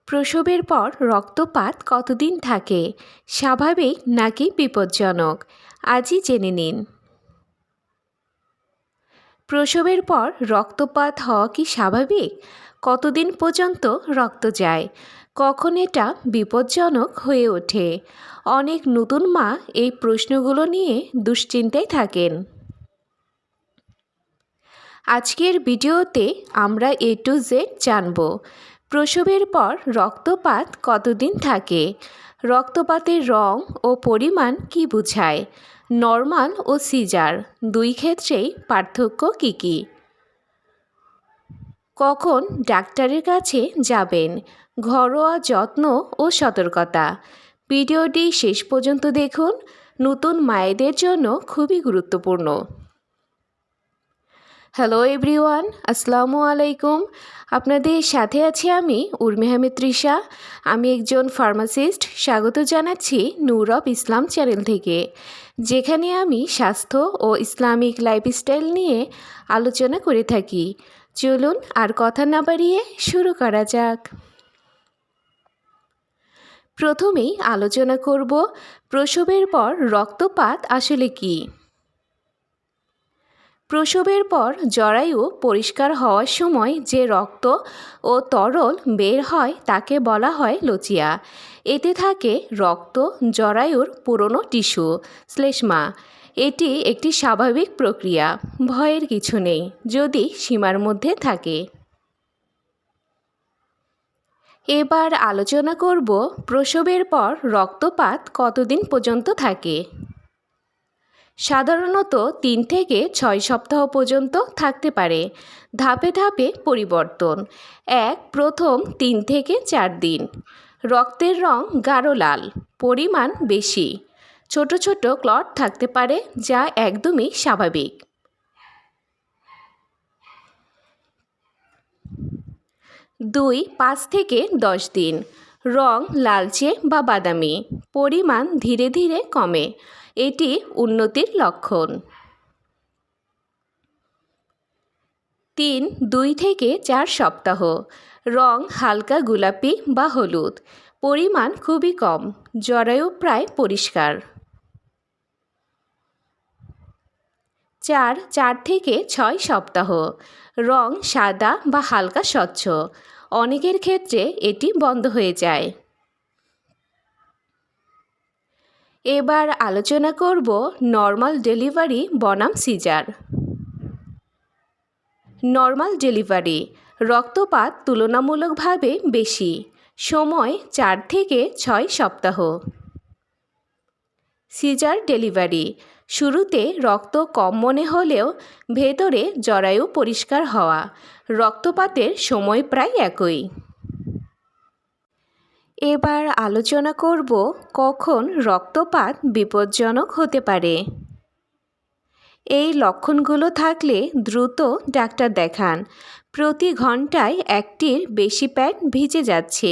প্রসবের পর রক্তপাত কতদিন থাকে, স্বাভাবিক নাকি বিপজ্জনক? আজই জেনে নিন। প্রসবের পর রক্তপাত হওয়া কি স্বাভাবিক? কতদিন পর্যন্ত রক্ত যায়? কখন এটা বিপজ্জনক হয়ে ওঠে? অনেক নতুন মা এই প্রশ্নগুলো নিয়ে দুশ্চিন্তায় থাকেন। আজকের ভিডিওতে আমরা A to Z জানব। প্রসবের পর রক্তপাত কতদিন থাকে, রক্তপাতের রং ও পরিমাণ কি বোঝায়, নর্মাল ও সিজার দুই ক্ষেত্রেই পার্থক্য কী কী, কখন ডাক্তারের কাছে যাবেন, ঘরোয়া যত্ন ও সতর্কতা। ভিডিওটি শেষ পর্যন্ত দেখুন, নতুন মায়েদের জন্য খুবই গুরুত্বপূর্ণ। হ্যালো এভরিওয়ান, আসসালামু আলাইকুম। আপনাদের সাথে আছি আমি উর্মি আহমেদ তৃষা। আমি একজন ফার্মাসিস্ট। স্বাগত জানাচ্ছি নূর অফ ইসলাম চ্যানেল থেকে, যেখানে আমি স্বাস্থ্য ও ইসলামিক লাইফস্টাইল নিয়ে আলোচনা করে থাকি। চলুন আর কথা না বাড়িয়ে শুরু করা যাক। প্রথমেই আলোচনা করব প্রসবের পর রক্তপাত আসলে কী। প্রসবের পর জরায়ু পরিষ্কার হওয়ার সময় যে রক্ত ও তরল বের হয় তাকে বলা হয় লচিয়া। এতে থাকে রক্ত, জরায়ুর পুরনো টিস্যু, শ্লেষ্মা। এটি একটি স্বাভাবিক প্রক্রিয়া, ভয়ের কিছু নেই যদি সীমার মধ্যে থাকে। এবার আলোচনা করব প্রসবের পর রক্তপাত কতদিন পর্যন্ত থাকে। সাধারণত 3 থেকে 6 সপ্তাহ পর্যন্ত থাকতে পারে। ধাপে ধাপে পরিবর্তন। প্রথম 3 থেকে 4 দিন। রক্তের রং গাঢ় লাল, পরিমাণ বেশি। ছোট ছোট ক্লট থাকতে পারে, যা একদমই স্বাভাবিক। 5 থেকে 10 দিন। রং লালচে বা বাদামি, পরিমাণ ধীরে ধীরে কমে। এটি উন্নতির লক্ষণ। 2 থেকে 4 সপ্তাহ। রং হালকা গোলাপি বা হলুদ, পরিমাণ খুবই কম, জরায়ু প্রায় পরিষ্কার। 4 থেকে 6 সপ্তাহ। রং সাদা বা হালকা স্বচ্ছ, অনেকের ক্ষেত্রে এটি বন্ধ হয়ে যায়। এবার আলোচনা করব নর্মাল ডেলিভারি বনাম সিজার। নর্মাল ডেলিভারি রক্তপাত তুলনামূলকভাবে বেশি, সময় 4 থেকে 6 সপ্তাহ। সিজার ডেলিভারি শুরুতে রক্ত কম মনে হলেও ভেতরে জরায়ু পরিষ্কার হওয়া, রক্তপাতের সময় প্রায় একই। এবার আলোচনা করব কখন রক্তপাত বিপজ্জনক হতে পারে। এই লক্ষণগুলো থাকলে দ্রুত ডাক্তার দেখান। প্রতি ঘন্টায় 1টির বেশি প্যাড ভিজে যাচ্ছে,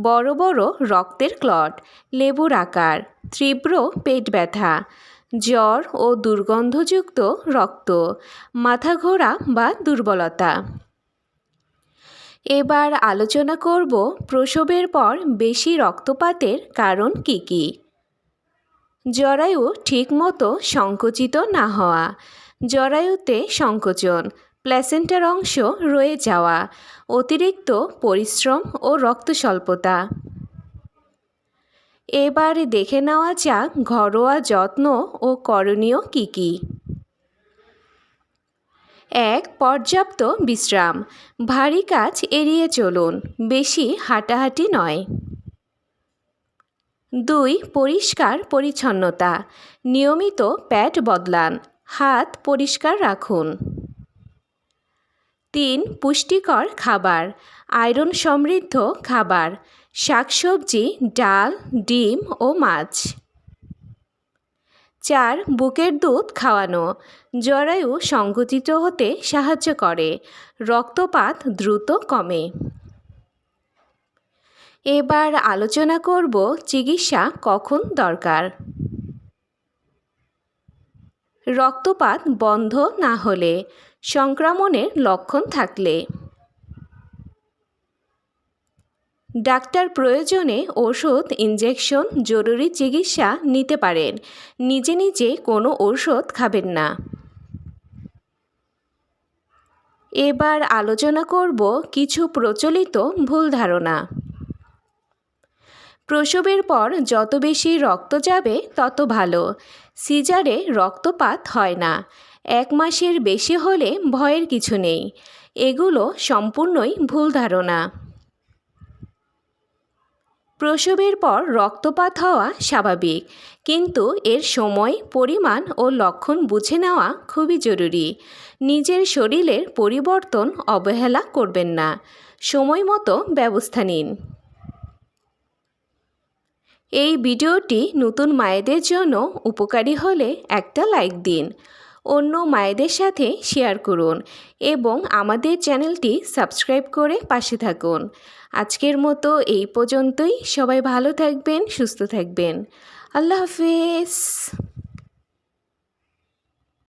বড় বড় রক্তের ক্লট, লেবুর আকার, তীব্র পেট ব্যথা, জ্বর ও দুর্গন্ধযুক্ত রক্ত, মাথা ঘোরা বা দুর্বলতা। এবার আলোচনা করব প্রসবের পর বেশি রক্তপাতের কারণ কী কী। জরায়ু ঠিকমতো সংকুচিত না হওয়া, জরায়ুতে সংকোচন, প্ল্যাসেন্টার অংশ রয়ে যাওয়া, অতিরিক্ত পরিশ্রম ও রক্ত স্বল্পতা। এবার দেখে নেওয়া যাক ঘরোয়া যত্ন ও করণীয় কী কী। পর্যাপ্ত বিশ্রাম, ভারী কাজ এড়িয়ে চলুন, বেশি হাঁটাহাঁটি নয়। 2 পরিষ্কার পরিচ্ছন্নতা, নিয়মিত প্যাড বদলান, হাত পরিষ্কার রাখুন। 3 পুষ্টিকর খাবার, আয়রন সমৃদ্ধ খাবার, শাকসবজি, ডাল, ডিম ও মাছ। 4 বুকের দুধ খাওয়ানো, জরায়ু সংকুচিত হতে সাহায্য করে, রক্তপাত দ্রুত কমে। এবার আলোচনা করব চিকিৎসা কখন দরকার। রক্তপাত বন্ধ না হলে, সংক্রমণের লক্ষণ থাকলে, ডাক্তার প্রয়োজনে ওষুধ, ইনজেকশন, জরুরি চিকিৎসা নিতে পারেন। নিজে নিজে কোনো ঔষধ খাবেন না। এবার আলোচনা করব কিছু প্রচলিত ভুল ধারণা। প্রসবের পর যত বেশি রক্ত যাবে তত ভালো। সিজারে রক্তপাত হয় না। 1 মাসের বেশি হলে ভয়ের কিছু নেই। এগুলো সম্পূর্ণই ভুল ধারণা। প্রসবের পর রক্তপাত হওয়া স্বাভাবিক, কিন্তু এর সময়, পরিমাণ ও লক্ষণ বুঝে নেওয়া খুবই জরুরি। নিজের শরীরের পরিবর্তন অবহেলা করবেন না। সময় মতো ব্যবস্থা নিন। এই ভিডিওটি নতুন মায়েদের জন্য উপকারী হলে একটা লাইক দিন, অন্য মায়েদের সাথে শেয়ার করুন এবং আমাদের চ্যানেলটি সাবস্ক্রাইব করে পাশে থাকুন। আজকের মতো এই পর্যন্তই। সবাই ভালো থাকবেন, সুস্থ থাকবেন। আল্লাহ হাফেজ।